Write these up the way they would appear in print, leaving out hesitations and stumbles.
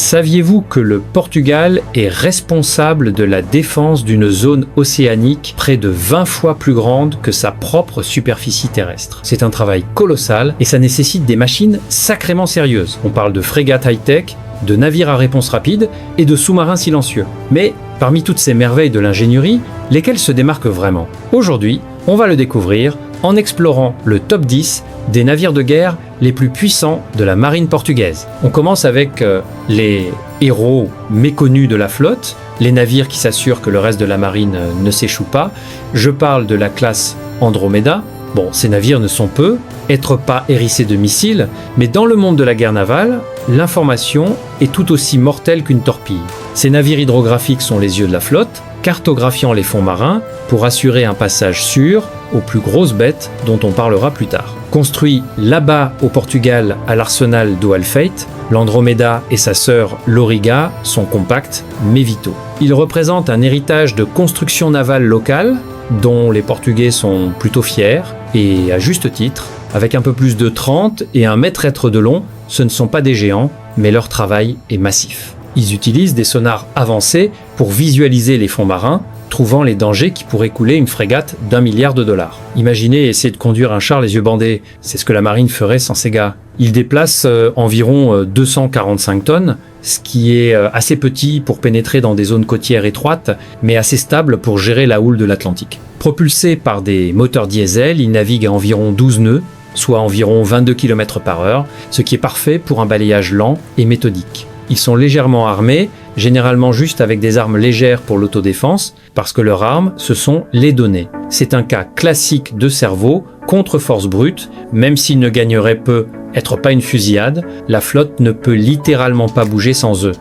Saviez-vous que le Portugal est responsable de la défense d'une zone océanique près de 20 fois plus grande que sa propre superficie terrestre? C'est un travail colossal et ça nécessite des machines sacrément sérieuses. On parle de frégates high-tech, de navires à réponse rapide et de sous-marins silencieux. Mais parmi toutes ces merveilles de l'ingénierie, lesquelles se démarquent vraiment? Aujourd'hui, on va le découvrir en explorant le top 10 des navires de guerre les plus puissants de la marine portugaise. On commence avec les héros méconnus de la flotte, les navires qui s'assurent que le reste de la marine ne s'échoue pas. Je parle de la classe Andromeda. Bon, ces navires ne sont peu, être pas hérissés de missiles, mais dans le monde de la guerre navale, l'information est tout aussi mortelle qu'une torpille. Ces navires hydrographiques sont les yeux de la flotte, cartographiant les fonds marins pour assurer un passage sûr aux plus grosses bêtes dont on parlera plus tard. Construit là-bas au Portugal à l'arsenal do Alfeite, l'Andromeda et sa sœur l'Auriga sont compacts mais vitaux. Ils représentent un héritage de construction navale locale dont les Portugais sont plutôt fiers et à juste titre. Avec un peu plus de 30 et 1 mètre de long, ce ne sont pas des géants, mais leur travail est massif. Ils utilisent des sonars avancés pour visualiser les fonds marins, trouvant les dangers qui pourraient couler une frégate d'1 milliard de dollars. Imaginez essayer de conduire un char les yeux bandés, c'est ce que la marine ferait sans ces gars. Ils déplacent environ 245 tonnes, ce qui est assez petit pour pénétrer dans des zones côtières étroites, mais assez stable pour gérer la houle de l'Atlantique. Propulsés par des moteurs diesel, ils naviguent à environ 12 nœuds, soit environ 22 km/h, ce qui est parfait pour un balayage lent et méthodique. Ils sont légèrement armés, généralement juste avec des armes légères pour l'autodéfense, parce que leur arme, ce sont les données. C'est un cas classique de cerveau contre force brute, même s'ils ne gagneraient peu, être pas une fusillade, la flotte ne peut littéralement pas bouger sans eux.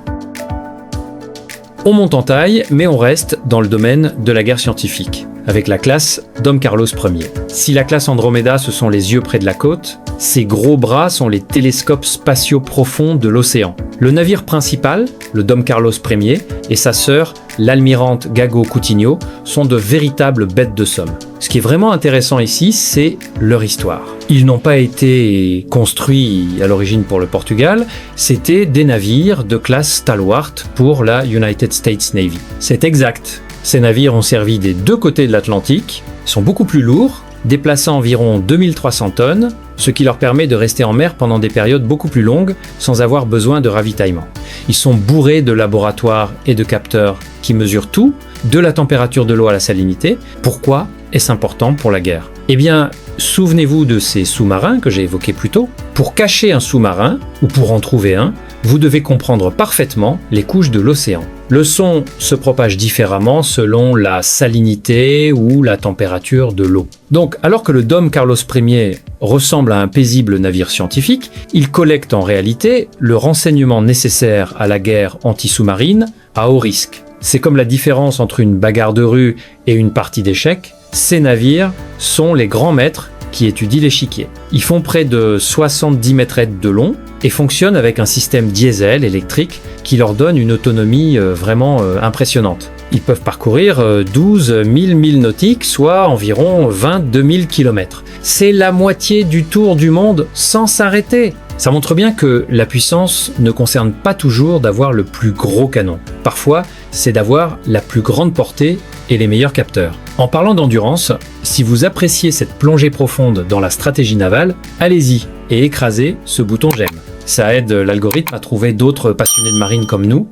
On monte en taille, mais on reste dans le domaine de la guerre scientifique, avec la classe Dom Carlos Ier. Si la classe Andromeda, ce sont les yeux près de la côte, ces gros bras sont les télescopes spatiaux profonds de l'océan. Le navire principal, le Dom Carlos Ier, et sa sœur, l'almirante Gago Coutinho, sont de véritables bêtes de somme. Ce qui est vraiment intéressant ici, c'est leur histoire. Ils n'ont pas été construits à l'origine pour le Portugal, c'était des navires de classe Stalwart pour la United States Navy. C'est exact. Ces navires ont servi des deux côtés de l'Atlantique, sont beaucoup plus lourds, déplaçant environ 2300 tonnes, ce qui leur permet de rester en mer pendant des périodes beaucoup plus longues sans avoir besoin de ravitaillement. Ils sont bourrés de laboratoires et de capteurs qui mesurent tout, de la température de l'eau à la salinité. Pourquoi est-ce important pour la guerre? Eh bien, souvenez-vous de ces sous-marins que j'ai évoqués plus tôt. Pour cacher un sous-marin, ou pour en trouver un, vous devez comprendre parfaitement les couches de l'océan. Le son se propage différemment selon la salinité ou la température de l'eau. Donc, alors que le Dom Carlos Ier ressemble à un paisible navire scientifique, il collecte en réalité le renseignement nécessaire à la guerre anti-sous-marine à haut risque. C'est comme la différence entre une bagarre de rue et une partie d'échecs. Ces navires sont les grands maîtres qui étudient l'échiquier. Ils font près de 70 mètres de long et fonctionnent avec un système diesel électrique qui leur donne une autonomie vraiment impressionnante. Ils peuvent parcourir 12 000 milles nautiques, soit environ 22 000 km. C'est la moitié du tour du monde sans s'arrêter. Ça montre bien que la puissance ne concerne pas toujours d'avoir le plus gros canon. Parfois, c'est d'avoir la plus grande portée et les meilleurs capteurs. En parlant d'endurance, si vous appréciez cette plongée profonde dans la stratégie navale, allez-y et écrasez ce bouton j'aime. Ça aide l'algorithme à trouver d'autres passionnés de marine comme nous.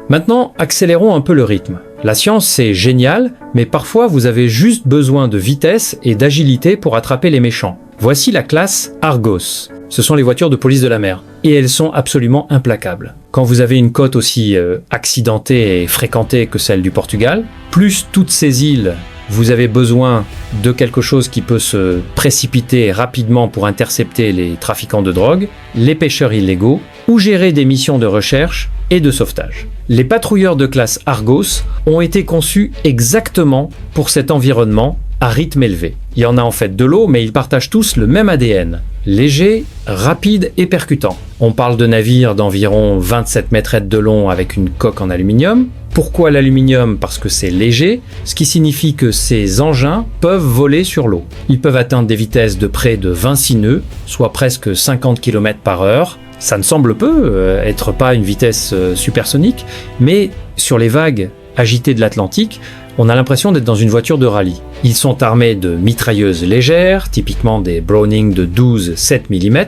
Maintenant, accélérons un peu le rythme. La science, c'est génial, mais parfois vous avez juste besoin de vitesse et d'agilité pour attraper les méchants. Voici la classe Argos. Ce sont les voitures de police de la mer. Et elles sont absolument implacables. Quand vous avez une côte aussi accidentée et fréquentée que celle du Portugal, plus toutes ces îles, vous avez besoin de quelque chose qui peut se précipiter rapidement pour intercepter les trafiquants de drogue, les pêcheurs illégaux, ou gérer des missions de recherche et de sauvetage. Les patrouilleurs de classe Argos ont été conçus exactement pour cet environnement à rythme élevé. Il y en a en fait de l'eau, mais ils partagent tous le même ADN. Léger, rapide et percutant. On parle de navires d'environ 27 mètres de long avec une coque en aluminium, Pourquoi l'aluminium? Parce que c'est léger, ce qui signifie que ces engins peuvent voler sur l'eau. Ils peuvent atteindre des vitesses de près de 26 nœuds, soit presque 50 km/h. Ça ne semble peu être pas une vitesse supersonique, mais sur les vagues agitées de l'Atlantique, on a l'impression d'être dans une voiture de rallye. Ils sont armés de mitrailleuses légères, typiquement des Browning de 12-7 mm,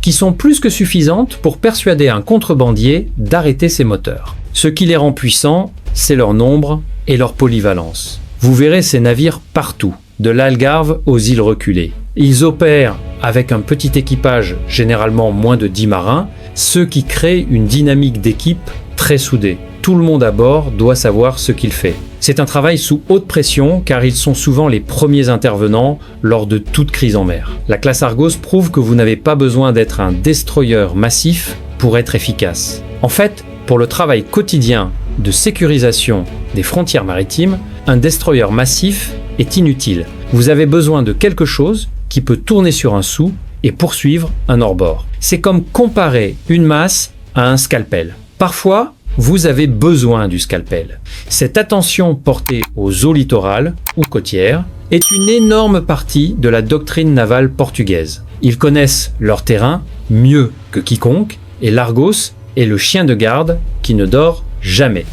qui sont plus que suffisantes pour persuader un contrebandier d'arrêter ses moteurs. Ce qui les rend puissants, c'est leur nombre et leur polyvalence. Vous verrez ces navires partout, de l'Algarve aux îles reculées. Ils opèrent avec un petit équipage, généralement moins de 10 marins, ce qui crée une dynamique d'équipe très soudée. Tout le monde à bord doit savoir ce qu'il fait. C'est un travail sous haute pression car ils sont souvent les premiers intervenants lors de toute crise en mer. La classe Argos prouve que vous n'avez pas besoin d'être un destroyer massif pour être efficace. En fait, pour le travail quotidien de sécurisation des frontières maritimes, un destroyer massif est inutile. Vous avez besoin de quelque chose qui peut tourner sur un sou et poursuivre un hors-bord. C'est comme comparer une masse à un scalpel. Parfois, vous avez besoin du scalpel. Cette attention portée aux eaux littorales ou côtières est une énorme partie de la doctrine navale portugaise. Ils connaissent leur terrain mieux que quiconque et l'Argos est le chien de garde qui ne dort jamais.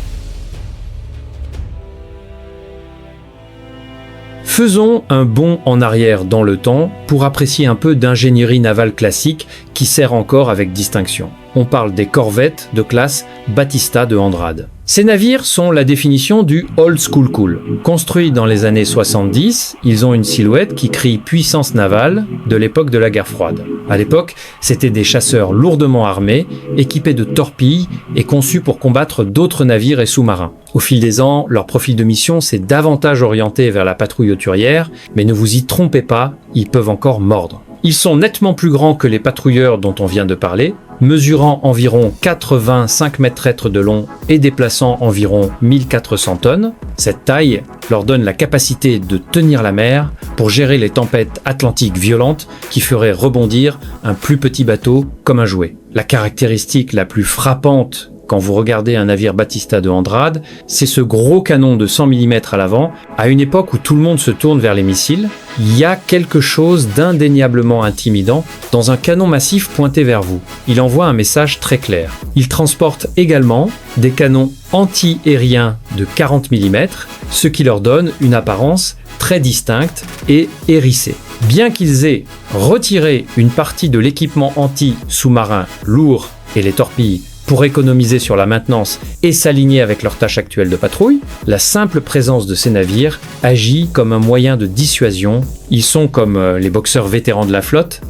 Faisons un bond en arrière dans le temps pour apprécier un peu d'ingénierie navale classique qui sert encore avec distinction. On parle des corvettes de classe Batista de Andrade. Ces navires sont la définition du old school cool. Construits dans les années 70, ils ont une silhouette qui crie puissance navale de l'époque de la guerre froide. À l'époque, c'était des chasseurs lourdement armés, équipés de torpilles et conçus pour combattre d'autres navires et sous-marins. Au fil des ans, leur profil de mission s'est davantage orienté vers la patrouille hauturière, mais ne vous y trompez pas, ils peuvent encore mordre. Ils sont nettement plus grands que les patrouilleurs dont on vient de parler, mesurant environ 85 mètres de long et déplaçant environ 1400 tonnes. Cette taille leur donne la capacité de tenir la mer pour gérer les tempêtes atlantiques violentes qui feraient rebondir un plus petit bateau comme un jouet. La caractéristique la plus frappante quand vous regardez un navire Batista de Andrade, c'est ce gros canon de 100 mm à l'avant. À une époque où tout le monde se tourne vers les missiles, il y a quelque chose d'indéniablement intimidant dans un canon massif pointé vers vous. Il envoie un message très clair. Il transporte également des canons anti-aériens de 40 mm, ce qui leur donne une apparence très distincte et hérissée. Bien qu'ils aient retiré une partie de l'équipement anti-sous-marin lourd et les torpilles pour économiser sur la maintenance et s'aligner avec leur tâche actuelle de patrouille, la simple présence de ces navires agit comme un moyen de dissuasion. Ils sont comme les boxeurs vétérans de la flotte,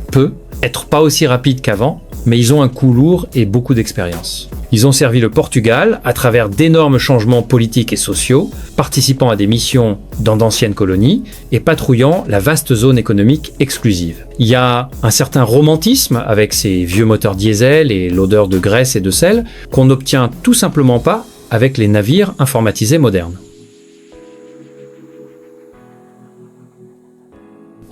être pas aussi rapides qu'avant, mais ils ont un coup lourd et beaucoup d'expérience. Ils ont servi le Portugal à travers d'énormes changements politiques et sociaux, participant à des missions dans d'anciennes colonies et patrouillant la vaste zone économique exclusive. Il y a un certain romantisme avec ces vieux moteurs diesel et l'odeur de graisse et de sel qu'on n'obtient tout simplement pas avec les navires informatisés modernes.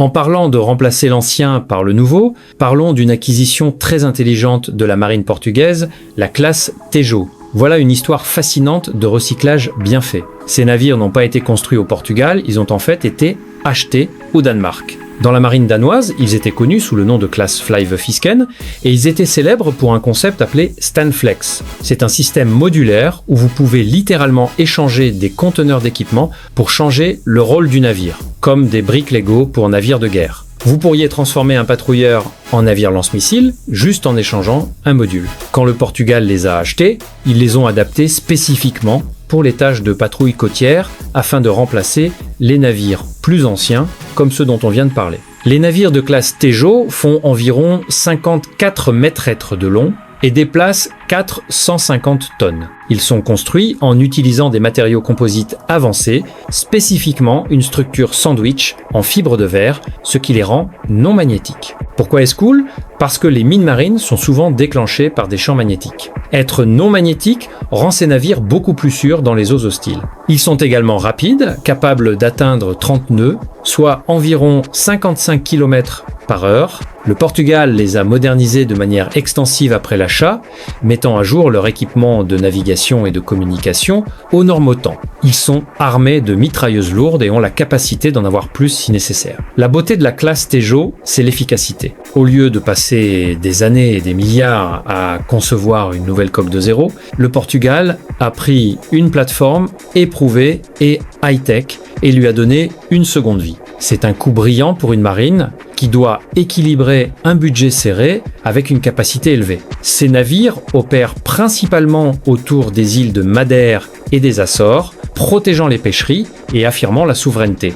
En parlant de remplacer l'ancien par le nouveau, parlons d'une acquisition très intelligente de la marine portugaise, la classe Tejo. Voilà une histoire fascinante de recyclage bien fait. Ces navires n'ont pas été construits au Portugal, ils ont en fait été achetés au Danemark. Dans la marine danoise, ils étaient connus sous le nom de classe Flyvefisken et ils étaient célèbres pour un concept appelé Standflex. C'est un système modulaire où vous pouvez littéralement échanger des conteneurs d'équipement pour changer le rôle du navire, comme des briques Lego pour navires de guerre. Vous pourriez transformer un patrouilleur en navire lance-missile juste en échangeant un module. Quand le Portugal les a achetés, ils les ont adaptés spécifiquement pour les tâches de patrouille côtière afin de remplacer les navires plus anciens comme ceux dont on vient de parler. Les navires de classe Tejo font environ 54 mètres de long et déplacent 450 tonnes. Ils sont construits en utilisant des matériaux composites avancés, spécifiquement une structure sandwich en fibre de verre, ce qui les rend non magnétiques. Pourquoi est-ce cool ? Parce que les mines marines sont souvent déclenchées par des champs magnétiques. Être non magnétique rend ces navires beaucoup plus sûrs dans les eaux hostiles. Ils sont également rapides, capables d'atteindre 30 nœuds, soit environ 55 km par heure. Le Portugal les a modernisés de manière extensive après l'achat, mettant à jour leur équipement de navigation et de communication aux normes OTAN. Ils sont armés de mitrailleuses lourdes et ont la capacité d'en avoir plus si nécessaire. La beauté de la classe Tejo, c'est l'efficacité. Au lieu de passer des années et des milliards à concevoir une nouvelle coque de zéro, le Portugal a pris une plateforme éprouvée et high-tech et lui a donné une seconde vie. C'est un coup brillant pour une marine qui doit équilibrer un budget serré avec une capacité élevée. Ces navires opèrent principalement autour des îles de Madère et des Açores, protégeant les pêcheries et affirmant la souveraineté.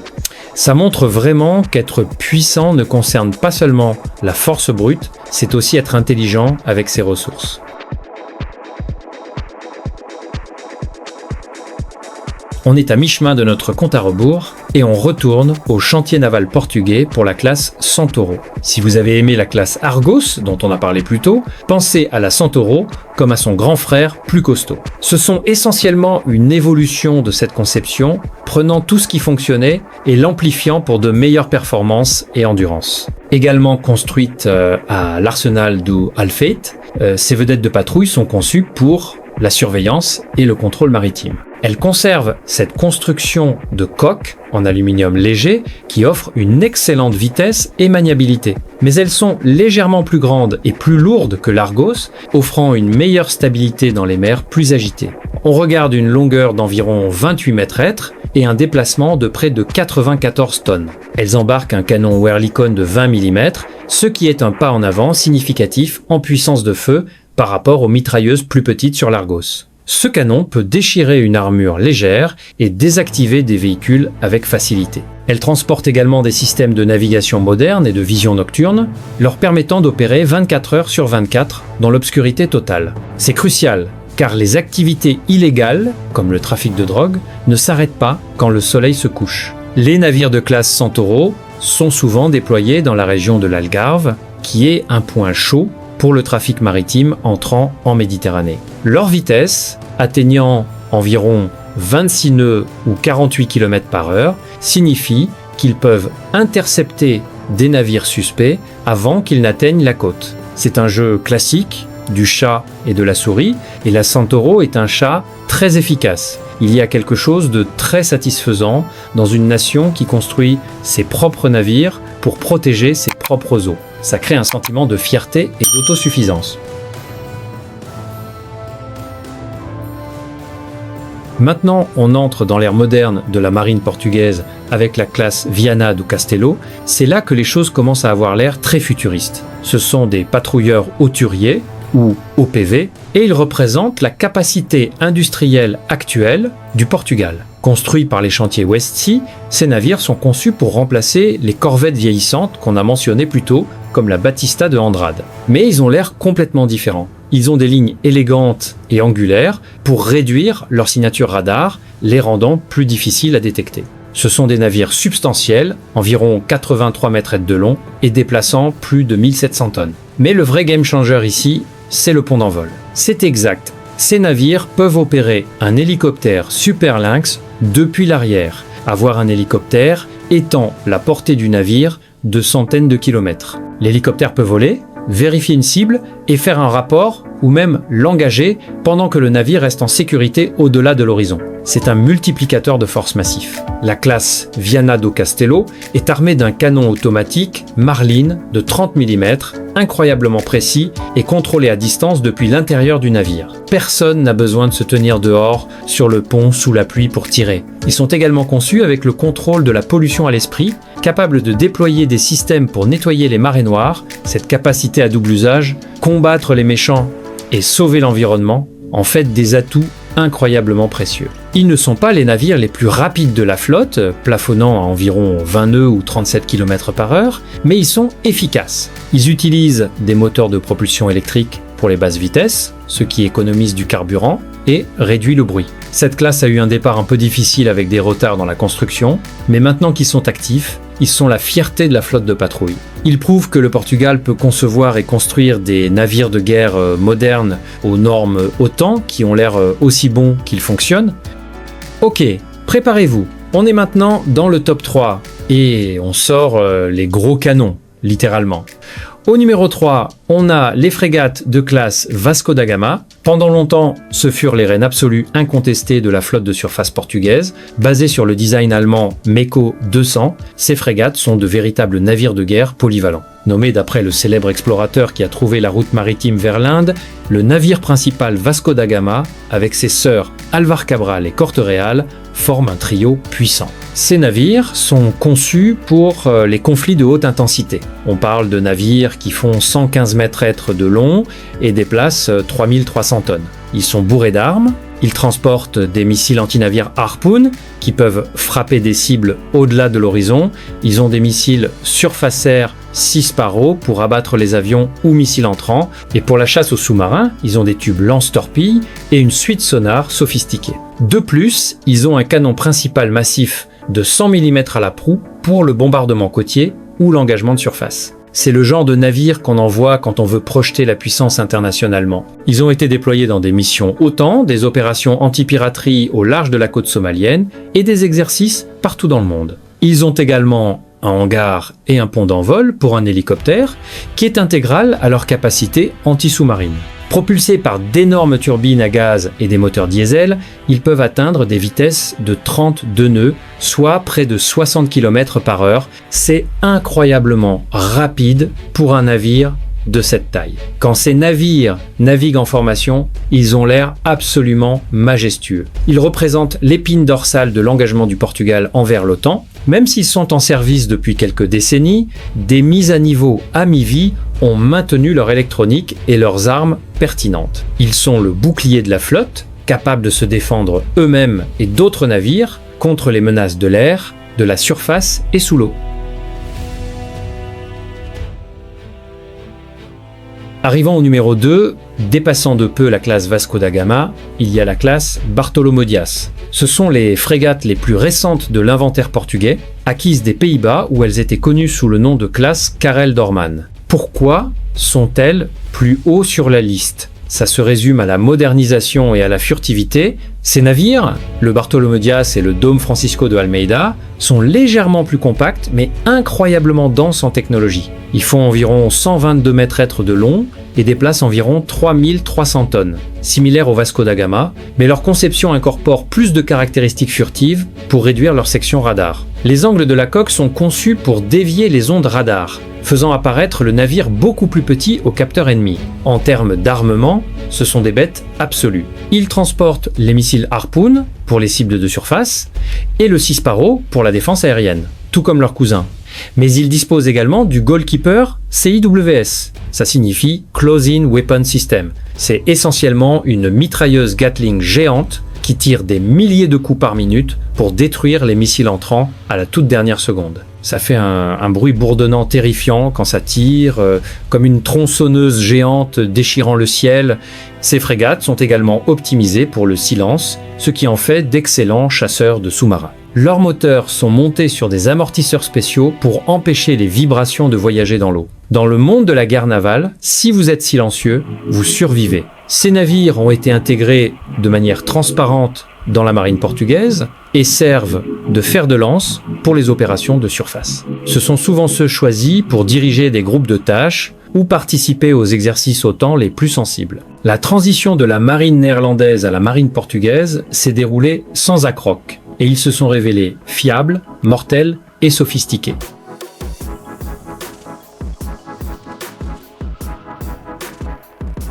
Ça montre vraiment qu'être puissant ne concerne pas seulement la force brute, c'est aussi être intelligent avec ses ressources. On est à mi-chemin de notre compte à rebours et on retourne au chantier naval portugais pour la classe Centauro. Si vous avez aimé la classe Argos, dont on a parlé plus tôt, pensez à la Centauro comme à son grand frère plus costaud. Ce sont essentiellement une évolution de cette conception, prenant tout ce qui fonctionnait et l'amplifiant pour de meilleures performances et endurance. Également construite à l'arsenal du Alfeit, ces vedettes de patrouille sont conçues pour la surveillance et le contrôle maritime. Elles conservent cette construction de coque en aluminium léger qui offre une excellente vitesse et maniabilité. Mais elles sont légèrement plus grandes et plus lourdes que l'Argos, offrant une meilleure stabilité dans les mers plus agitées. On regarde une longueur d'environ 28 mètres et un déplacement de près de 94 tonnes. Elles embarquent un canon Oerlikon de 20 mm, ce qui est un pas en avant significatif en puissance de feu par rapport aux mitrailleuses plus petites sur l'Argos. Ce canon peut déchirer une armure légère et désactiver des véhicules avec facilité. Elle transporte également des systèmes de navigation modernes et de vision nocturne, leur permettant d'opérer 24 heures sur 24 dans l'obscurité totale. C'est crucial, car les activités illégales, comme le trafic de drogue, ne s'arrêtent pas quand le soleil se couche. Les navires de classe Centauro sont souvent déployés dans la région de l'Algarve, qui est un point chaud pour le trafic maritime entrant en Méditerranée. Leur vitesse, atteignant environ 26 nœuds ou 48 km par heure, signifie qu'ils peuvent intercepter des navires suspects avant qu'ils n'atteignent la côte. C'est un jeu classique du chat et de la souris, et la Centauro est un chat très efficace. Il y a quelque chose de très satisfaisant dans une nation qui construit ses propres navires pour protéger ses propres eaux. Ça crée un sentiment de fierté et d'autosuffisance. Maintenant, on entre dans l'ère moderne de la marine portugaise avec la classe Viana do Castelo. C'est là que les choses commencent à avoir l'air très futuristes. Ce sont des patrouilleurs hauturiers, ou OPV, et ils représentent la capacité industrielle actuelle du Portugal. Construits par les chantiers Westsea, ces navires sont conçus pour remplacer les corvettes vieillissantes qu'on a mentionnées plus tôt, comme la Batista de Andrade. Mais ils ont l'air complètement différents. Ils ont des lignes élégantes et angulaires pour réduire leur signature radar, les rendant plus difficiles à détecter. Ce sont des navires substantiels, environ 83 mètres de long et déplaçant plus de 1700 tonnes. Mais le vrai game changer ici, c'est le pont d'envol. C'est exact, ces navires peuvent opérer un hélicoptère Super Lynx depuis l'arrière, avoir un hélicoptère étant la portée du navire de centaines de kilomètres. L'hélicoptère peut voler, vérifier une cible et faire un rapport ou même l'engager pendant que le navire reste en sécurité au-delà de l'horizon. C'est un multiplicateur de force massif. La classe Viana do Castelo est armée d'un canon automatique Marlin de 30 mm, incroyablement précis et contrôlé à distance depuis l'intérieur du navire. Personne n'a besoin de se tenir dehors, sur le pont, sous la pluie pour tirer. Ils sont également conçus avec le contrôle de la pollution à l'esprit, capables de déployer des systèmes pour nettoyer les marées noires, cette capacité à double usage, combattre les méchants et sauver l'environnement, en fait des atouts incroyablement précieux. Ils ne sont pas les navires les plus rapides de la flotte, plafonnant à environ 20 nœuds ou 37 km par heure, mais ils sont efficaces. Ils utilisent des moteurs de propulsion électrique pour les basses vitesses, ce qui économise du carburant et réduit le bruit. Cette classe a eu un départ un peu difficile avec des retards dans la construction, mais maintenant qu'ils sont actifs, ils sont la fierté de la flotte de patrouille. Ils prouvent que le Portugal peut concevoir et construire des navires de guerre modernes aux normes OTAN qui ont l'air aussi bons qu'ils fonctionnent. Ok, préparez-vous, on est maintenant dans le top 3 et on sort les gros canons. littéralement. Au numéro 3, on a les frégates de classe Vasco da Gama. Pendant longtemps, ce furent les reines absolues incontestées de la flotte de surface portugaise. Basées sur le design allemand Meko 200, ces frégates sont de véritables navires de guerre polyvalents. Nommé d'après le célèbre explorateur qui a trouvé la route maritime vers l'Inde, le navire principal Vasco da Gama, avec ses sœurs Alvar Cabral et Corte Real, forme un trio puissant. Ces navires sont conçus pour les conflits de haute intensité. On parle de navires qui font 115 mètres de long et déplacent 3300 tonnes. Ils sont bourrés d'armes, ils transportent des missiles antinavires Harpoon qui peuvent frapper des cibles au-delà de l'horizon. Ils ont des missiles surface-air 6 Sparrow pour abattre les avions ou missiles entrants. Et pour la chasse aux sous-marins, ils ont des tubes lance-torpilles et une suite sonar sophistiquée. De plus, ils ont un canon principal massif de 100 mm à la proue pour le bombardement côtier ou l'engagement de surface. C'est le genre de navire qu'on envoie quand on veut projeter la puissance internationalement. Ils ont été déployés dans des missions OTAN, des opérations anti-piraterie au large de la côte somalienne et des exercices partout dans le monde. Ils ont également un hangar et un pont d'envol pour un hélicoptère qui est intégral à leur capacité anti-sous-marine. Propulsés par d'énormes turbines à gaz et des moteurs diesel, ils peuvent atteindre des vitesses de 32 nœuds, soit près de 60 km/h. C'est incroyablement rapide pour un navire de cette taille. Quand ces navires naviguent en formation, ils ont l'air absolument majestueux. Ils représentent l'épine dorsale de l'engagement du Portugal envers l'OTAN. Même s'ils sont en service depuis quelques décennies, des mises à niveau à mi-vie ont maintenu leur électronique et leurs armes pertinentes. Ils sont le bouclier de la flotte, capables de se défendre eux-mêmes et d'autres navires contre les menaces de l'air, de la surface et sous l'eau. Arrivant au numéro 2, dépassant de peu la classe Vasco da Gama, il y a la classe Bartolomeu Dias. Ce sont les frégates les plus récentes de l'inventaire portugais, acquises des Pays-Bas où elles étaient connues sous le nom de classe Karel Doorman. Pourquoi sont-elles plus haut sur la liste ? Ça se résume à la modernisation et à la furtivité. Ces navires, le Bartolomeu Dias et le Dom Francisco de Almeida, sont légèrement plus compacts mais incroyablement denses en technologie. Ils font environ 122 mètres de long et déplacent environ 3300 tonnes, similaires au Vasco da Gama, mais leur conception incorpore plus de caractéristiques furtives pour réduire leur section radar. Les angles de la coque sont conçus pour dévier les ondes radar, faisant apparaître le navire beaucoup plus petit au capteur ennemi. En termes d'armement, ce sont des bêtes absolues. Ils transportent les missiles Harpoon pour les cibles de surface et le 6 Sparrow pour la défense aérienne, tout comme leurs cousins. Mais ils disposent également du Goalkeeper CIWS. Ça signifie Close-in Weapon System. C'est essentiellement une mitrailleuse Gatling géante qui tire des milliers de coups par minute pour détruire les missiles entrants à la toute dernière seconde. Ça fait un bruit bourdonnant terrifiant quand ça tire, comme une tronçonneuse géante déchirant le ciel. Ces frégates sont également optimisées pour le silence, ce qui en fait d'excellents chasseurs de sous-marins. Leurs moteurs sont montés sur des amortisseurs spéciaux pour empêcher les vibrations de voyager dans l'eau. Dans le monde de la guerre navale, si vous êtes silencieux, vous survivez. Ces navires ont été intégrés de manière transparente dans la marine portugaise et servent de fer de lance pour les opérations de surface. Ce sont souvent ceux choisis pour diriger des groupes de tâches ou participer aux exercices OTAN les plus sensibles. La transition de la marine néerlandaise à la marine portugaise s'est déroulée sans accroc et ils se sont révélés fiables, mortels et sophistiqués.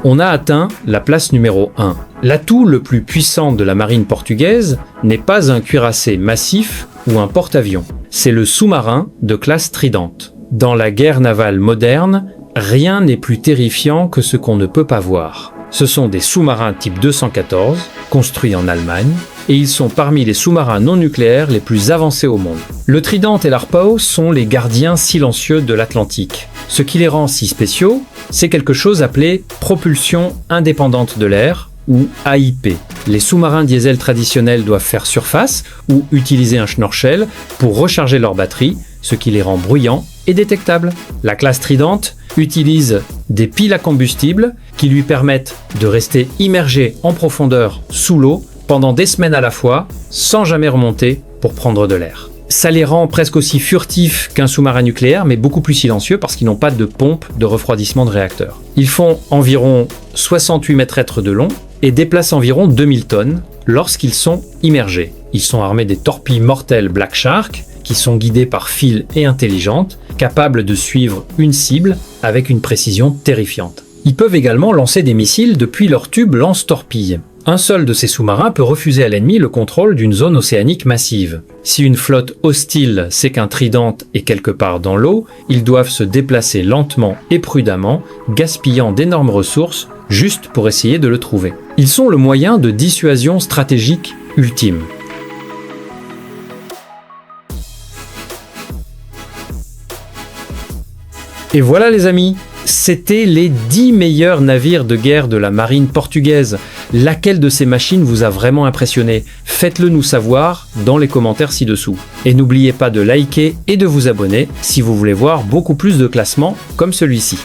On a atteint la place numéro 1. L'atout le plus puissant de la marine portugaise n'est pas un cuirassé massif ou un porte-avions. C'est le sous-marin de classe Trident. Dans la guerre navale moderne, rien n'est plus terrifiant que ce qu'on ne peut pas voir. Ce sont des sous-marins type 214, construits en Allemagne, et ils sont parmi les sous-marins non nucléaires les plus avancés au monde. Le Trident et l'Harpoon sont les gardiens silencieux de l'Atlantique. Ce qui les rend si spéciaux, c'est quelque chose appelé propulsion indépendante de l'air, ou AIP. Les sous-marins diesel traditionnels doivent faire surface ou utiliser un schnorchel pour recharger leur batterie, ce qui les rend bruyants et détectables. La classe Trident utilise des piles à combustible qui lui permettent de rester immergé en profondeur sous l'eau pendant des semaines à la fois, sans jamais remonter pour prendre de l'air. Ça les rend presque aussi furtifs qu'un sous-marin nucléaire, mais beaucoup plus silencieux parce qu'ils n'ont pas de pompe de refroidissement de réacteur. Ils font environ 68 mètres de long et déplacent environ 2000 tonnes lorsqu'ils sont immergés. Ils sont armés des torpilles mortelles Black Shark, qui sont guidées par fils et intelligentes, capables de suivre une cible avec une précision terrifiante. Ils peuvent également lancer des missiles depuis leur tube lance-torpille. Un seul de ces sous-marins peut refuser à l'ennemi le contrôle d'une zone océanique massive. Si une flotte hostile sait qu'un Trident est quelque part dans l'eau, ils doivent se déplacer lentement et prudemment, gaspillant d'énormes ressources juste pour essayer de le trouver. Ils sont le moyen de dissuasion stratégique ultime. Et voilà les amis, c'était les 10 meilleurs navires de guerre de la marine portugaise. Laquelle de ces machines vous a vraiment impressionné? Faites-le nous savoir dans les commentaires ci-dessous. Et n'oubliez pas de liker et de vous abonner si vous voulez voir beaucoup plus de classements comme celui-ci.